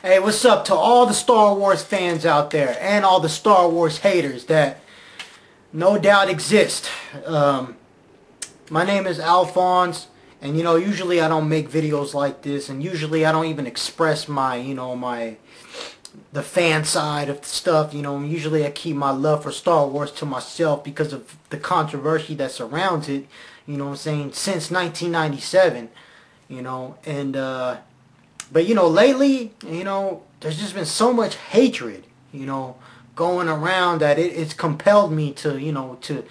Hey, what's up to all the Star Wars fans out there and all the Star Wars haters that no doubt exist. My name is Alphonse, and usually I don't make videos like this, and usually I don't even express my, the fan side of stuff. Usually I keep my love for Star Wars to myself because of the controversy that surrounds it, since 1997, but lately, there's just been so much hatred, going around that it's compelled me to,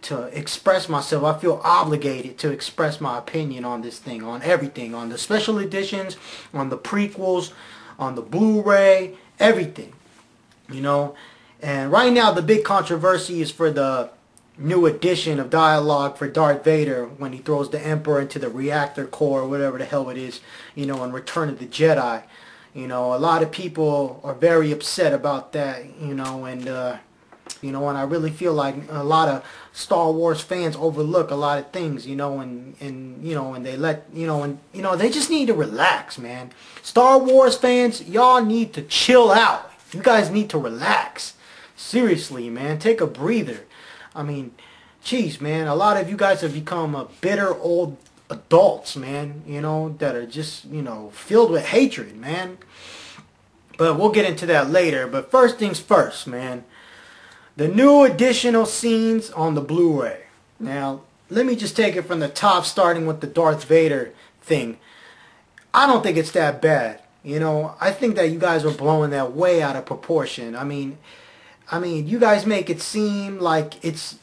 to express myself. I feel obligated to express my opinion on this thing, on everything, on the special editions, on the prequels, on the Blu-ray, everything, And right now, the big controversy is for the new edition of dialogue for Darth Vader when he throws the Emperor into the reactor core, or whatever the hell it is, in Return of the Jedi. A lot of people are very upset about that, and I really feel like a lot of Star Wars fans overlook a lot of things, and they let, they just need to relax, man. Star Wars fans, y'all need to chill out. You guys need to relax. Seriously, man, take a breather. I mean, jeez, man, a lot of you guys have become a bitter old adults, man, that are just, filled with hatred, man. But we'll get into that later. But first things first, man. The new additional scenes on the Blu-ray. Now, let me just take it from the top, starting with the Darth Vader thing. I don't think it's that bad. I think that you guys are blowing that way out of proportion. I mean, you guys make it seem like it's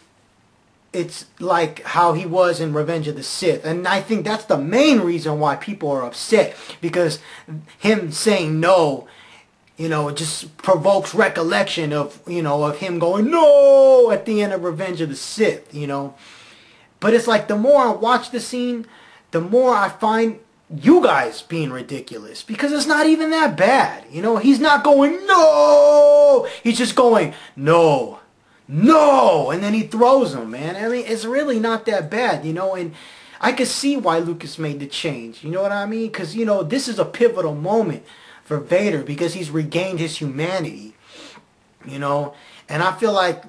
like how he was in Revenge of the Sith. And I think that's the main reason why people are upset. Because him saying no, just provokes recollection of, of him going, no, at the end of Revenge of the Sith, But it's like the more I watch the scene, the more I find you guys being ridiculous, because it's not even that bad. He's not going, no, he's just going, no, and then he throws him, man. I mean, it's really not that bad, and I could see why Lucas made the change, you know what I mean? Because, this is a pivotal moment for Vader, because he's regained his humanity, and I feel like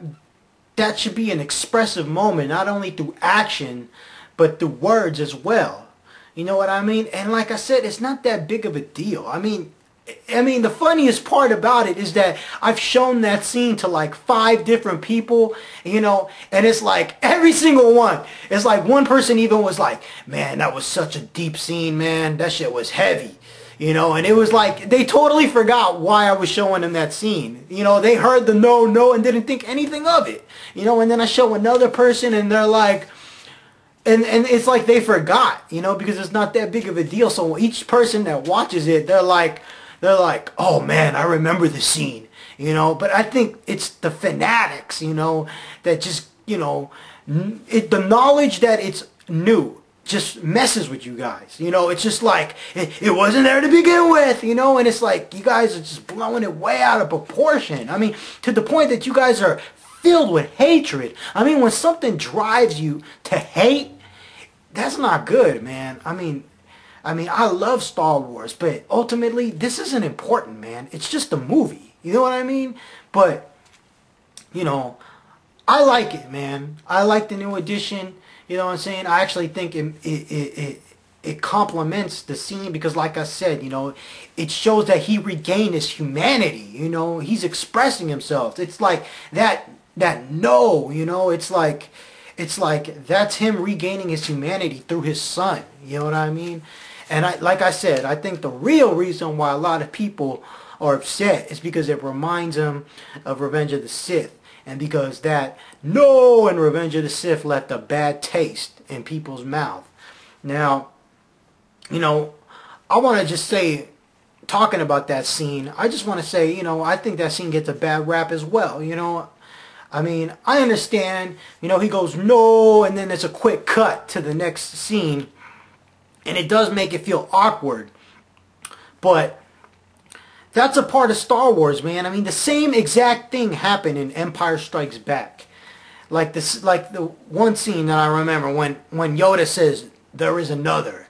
that should be an expressive moment, not only through action, but through words as well. You know what I mean? And like I said, it's not that big of a deal. I mean, the funniest part about it is that I've shown that scene to like 5 different people, and it's like every single one. It's like one person even was like, man, that was such a deep scene, man. That shit was heavy. And it was like they totally forgot why I was showing them that scene. They heard the no, and didn't think anything of it. And then I show another person and they're like, and it's like they forgot, because it's not that big of a deal. So each person that watches it, they're like, oh man, I remember the scene, But I think it's the fanatics, that just, the knowledge that it's new just messes with you guys. It's just like, it wasn't there to begin with, and it's like, you guys are just blowing it way out of proportion. I mean, to the point that you guys are filled with hatred. I mean, when something drives you to hate, that's not good, man. I mean, I love Star Wars, but ultimately, this isn't important, man. It's just a movie. You know what I mean? But, I like it, man. I like the new edition. You know what I'm saying? I actually think it complements the scene because, like I said, it shows that he regained his humanity. He's expressing himself. It's like that no, it's like that's him regaining his humanity through his son. You know what I mean? And like I said, I think the real reason why a lot of people are upset is because it reminds them of Revenge of the Sith. And because that no in Revenge of the Sith left a bad taste in people's mouth. Now, I want to just say, talking about that scene, I just want to say, I think that scene gets a bad rap as well, I mean, I understand, he goes, no, and then there's a quick cut to the next scene, and it does make it feel awkward, but that's a part of Star Wars, man. I mean, the same exact thing happened in Empire Strikes Back. Like the one scene that I remember when Yoda says, there is another.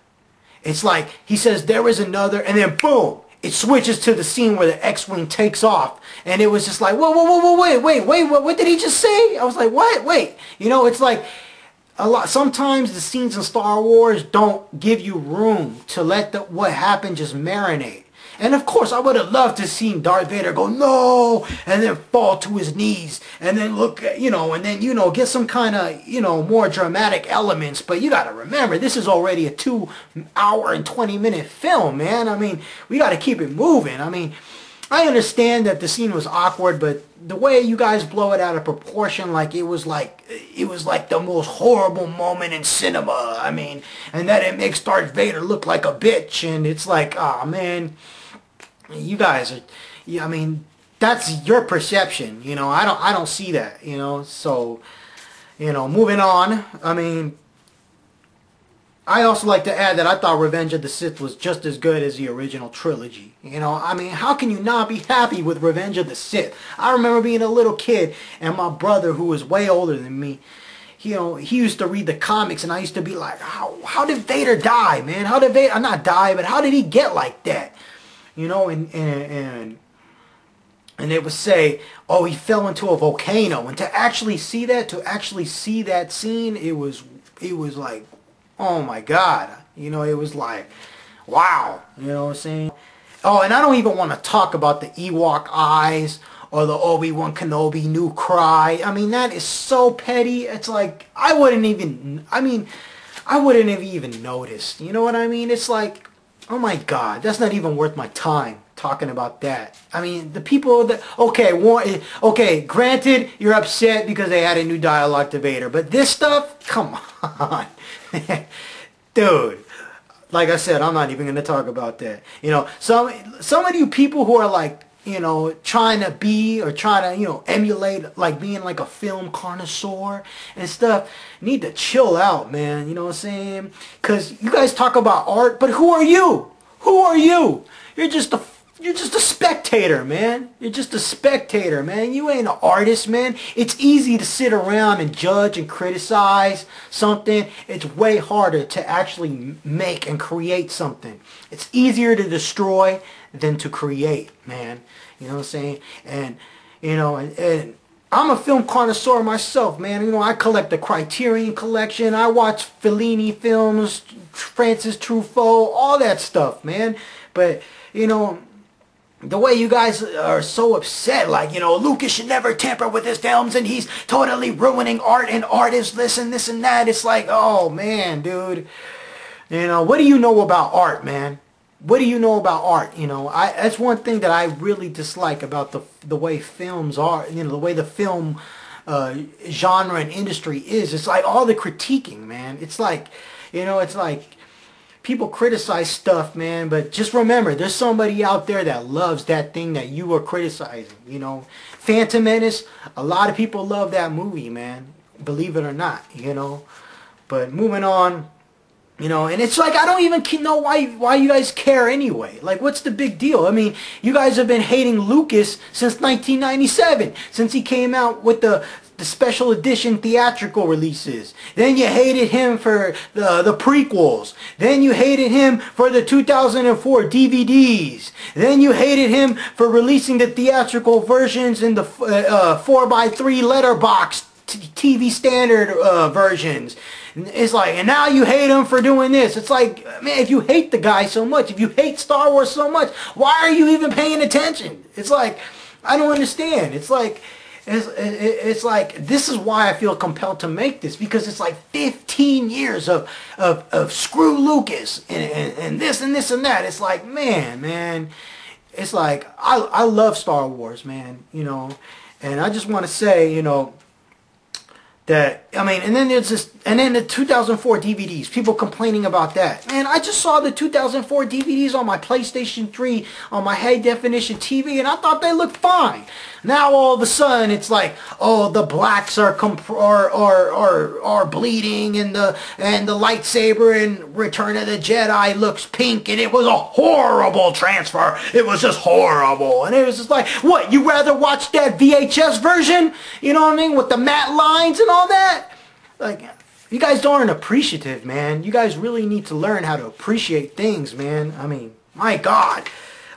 It's like, he says, there is another, and then boom, it switches to the scene where the X-Wing takes off. And it was just like, whoa, whoa, whoa, whoa, wait, what did he just say? I was like, what? Wait. You know, it's like, sometimes the scenes in Star Wars don't give you room to let what happened just marinate. And of course, I would have loved to see Darth Vader go, no, and then fall to his knees, and then look, and then, get some kind of, more dramatic elements. But you got to remember, this is already a 2 hour and 20-minute film, man. I mean, we got to keep it moving. I mean, I understand that the scene was awkward, but the way you guys blow it out of proportion, like it was like the most horrible moment in cinema. I mean, and that it makes Darth Vader look like a bitch, and it's like, oh man, you guys are, I mean, that's your perception, I don't see that, so, moving on. I mean, I also like to add that I thought Revenge of the Sith was just as good as the original trilogy. I mean, how can you not be happy with Revenge of the Sith? I remember being a little kid, and my brother, who was way older than me, he used to read the comics, and I used to be like, how did Vader die, man? How did Vader, not die, but how did he get like that? And they would say, oh, he fell into a volcano. And to actually see that scene, it was like, oh my God. It was like, wow. You know what I'm saying? Oh, and I don't even want to talk about the Ewok eyes or the Obi-Wan Kenobi new cry. I mean, that is so petty. It's like, I wouldn't have even noticed. You know what I mean? It's like, oh my God, that's not even worth my time talking about that. I mean, the people that, okay, granted, you're upset because they added new dialogue to Vader, but this stuff, come on. Dude, like I said, I'm not even going to talk about that. Some of you people who are like, trying to emulate, like being like a film connoisseur and stuff, need to chill out, man. You know what I'm saying? Because you guys talk about art, but who are you? Who are you? You're just a spectator, man. You're just a spectator, man. You ain't an artist, man. It's easy to sit around and judge and criticize something. It's way harder to actually make and create something. It's easier to destroy than to create, man. You know what I'm saying? And, and I'm a film connoisseur myself, man. I collect the Criterion Collection. I watch Fellini films, Francis Truffaut, all that stuff, man. But, the way you guys are so upset, like, Lucas should never tamper with his films and he's totally ruining art and artists, this and that. It's like, oh, man, dude. What do you know about art, man? What do you know about art? That's one thing that I really dislike about the way films are, the way the film genre and industry is. It's like all the critiquing, man. It's like, it's like people criticize stuff, man, but just remember, there's somebody out there that loves that thing that you are criticizing, Phantom Menace, a lot of people love that movie, man, believe it or not, But moving on, and it's like, I don't even know why you guys care anyway. Like, what's the big deal? I mean, you guys have been hating Lucas since 1997, since he came out with the special edition theatrical releases. Then you hated him for the prequels. Then you hated him for the 2004 DVDs. Then you hated him for releasing the theatrical versions in the 4x3 letterbox TV standard versions. It's like, and now you hate him for doing this. It's like, man, if you hate the guy so much, if you hate Star Wars so much, why are you even paying attention? It's like, I don't understand. It's like, this is why I feel compelled to make this, because it's like 15 years of screw Lucas and this and this and that. It's like, man, it's like, I love Star Wars, man, and I just want to say, that, I mean, and then there's this, and then the 2004 DVDs, people complaining about that. Man, I just saw the 2004 DVDs on my PlayStation 3 on my high definition TV, and I thought they looked fine. Now all of a sudden it's like, oh, the blacks are bleeding, and the lightsaber in Return of the Jedi looks pink, and it was a horrible transfer. It was just horrible, and it was just like, what? You rather watch that VHS version? You know what I mean, with the matte lines and all that? Like, you guys aren't appreciative, man. You guys really need to learn how to appreciate things, man. I mean, my God.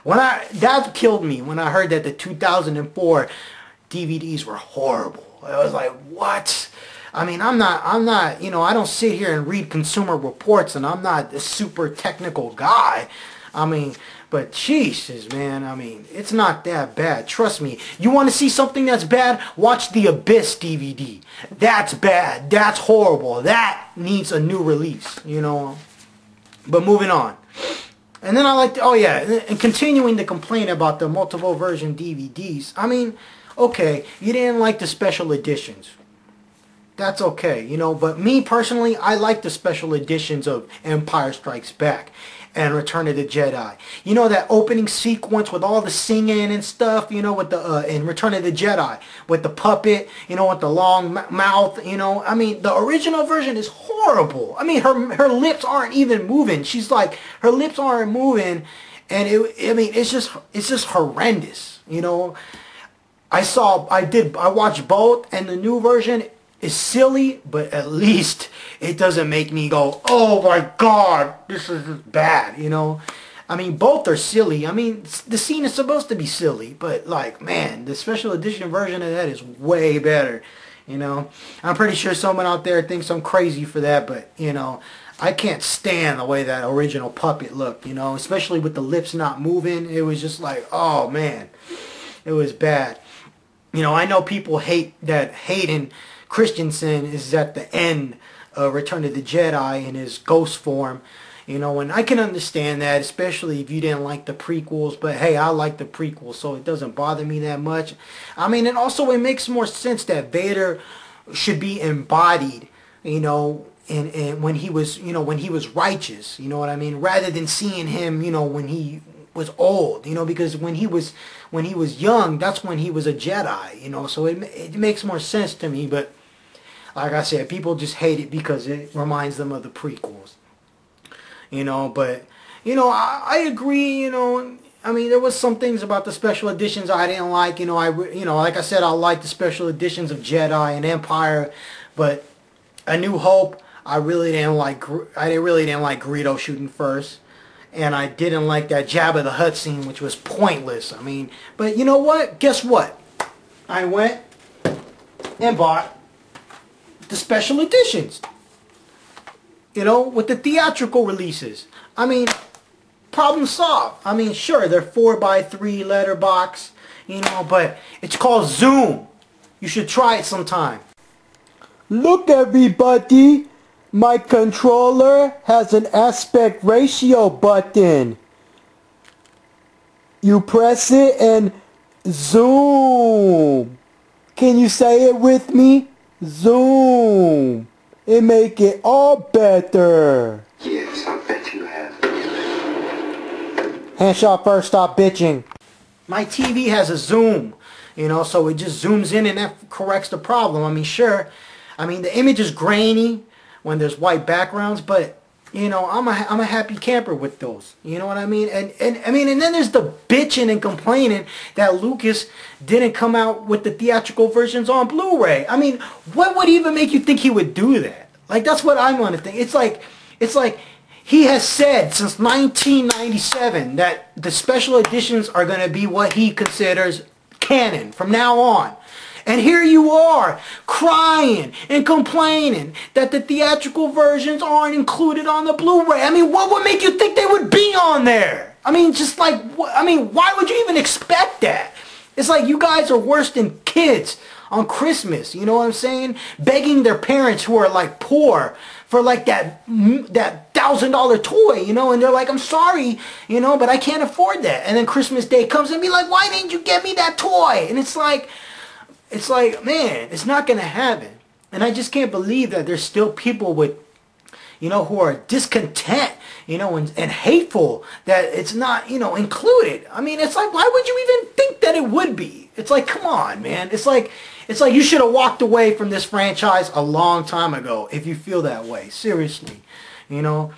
That killed me when I heard that the 2004 DVDs were horrible. I was like, what? I mean, I'm not, you know, I don't sit here and read Consumer Reports, and I'm not a super technical guy. I mean, but Jesus, man, I mean, it's not that bad. Trust me. You want to see something that's bad? Watch the Abyss DVD. That's bad. That's horrible. That needs a new release, you know. But moving on. And then I like to, oh yeah, and continuing to complain about the multiple version DVDs. I mean, okay, you didn't like the special editions. That's okay, you know, but me personally, I like the special editions of Empire Strikes Back and Return of the Jedi. You know, that opening sequence with all the singing and stuff, you know, with the, in Return of the Jedi, with the puppet, you know, with the long mouth, you know. I mean, the original version is horrible. I mean, her lips aren't even moving. She's like, her lips aren't moving, and I mean, it's just horrendous, you know. I watched both, and the new version is silly, but at least it doesn't make me go, oh my god, this is bad, you know. I mean, both are silly. I mean, the scene is supposed to be silly, but like, man, the special edition version of that is way better, you know. I'm pretty sure someone out there thinks I'm crazy for that, but, you know, I can't stand the way that original puppet looked, you know, especially with the lips not moving. It was just like, oh man, it was bad. You know, I know people hate that Hayden Christensen is at the end of Return of the Jedi in his ghost form, you know, and I can understand that, especially if you didn't like the prequels, but hey, I like the prequels, so it doesn't bother me that much. I mean, and also it makes more sense that Vader should be embodied, you know, and when he was, you know, when he was righteous, you know what I mean, rather than seeing him, you know, when he was old, you know, because when he was young, that's when he was a Jedi, you know, so it makes more sense to me. But like I said, people just hate it because it reminds them of the prequels, you know. But, you know, I agree, you know. I mean, there was some things about the special editions I didn't like, you know. Like I said, I like the special editions of Jedi and Empire, but A New Hope, I really didn't like Greedo shooting first. And I didn't like that Jabba the Hutt scene, which was pointless. I mean, but you know what? Guess what? I went and bought the special editions. You know, with the theatrical releases. I mean, problem solved. I mean, sure, they're 4x3 letterbox, you know, but it's called Zoom. You should try it sometime. Look, everybody. My controller has an aspect ratio button. You press it and zoom. Can you say it with me? Zoom. It make it all better. Yes, I bet you have. Handshot first, stop bitching. My TV has a zoom, you know, so it just zooms in and that corrects the problem. I mean, sure. I mean, the image is grainy when there's white backgrounds, but you know, I'm a happy camper with those. You know what I mean? And I mean, and then there's the bitching and complaining that Lucas didn't come out with the theatrical versions on Blu-ray. I mean, what would even make you think he would do that? Like, that's what I want to think. It's like he has said since 1997 that the special editions are going to be what he considers canon from now on. And here you are, crying and complaining that the theatrical versions aren't included on the Blu-ray. I mean, what would make you think they would be on there? I mean, just like, I mean, why would you even expect that? It's like you guys are worse than kids on Christmas, you know what I'm saying? Begging their parents who are like poor for like that $1,000 toy, you know, and they're like, I'm sorry, you know, but I can't afford that. And then Christmas Day comes and be like, why didn't you get me that toy? And it's like, man, it's not going to happen. And I just can't believe that there's still people with, you know, who are discontent, you know, and hateful that it's not, you know, included. I mean, it's like, why would you even think that it would be? It's like, come on, man. It's like you should have walked away from this franchise a long time ago if you feel that way. Seriously, you know.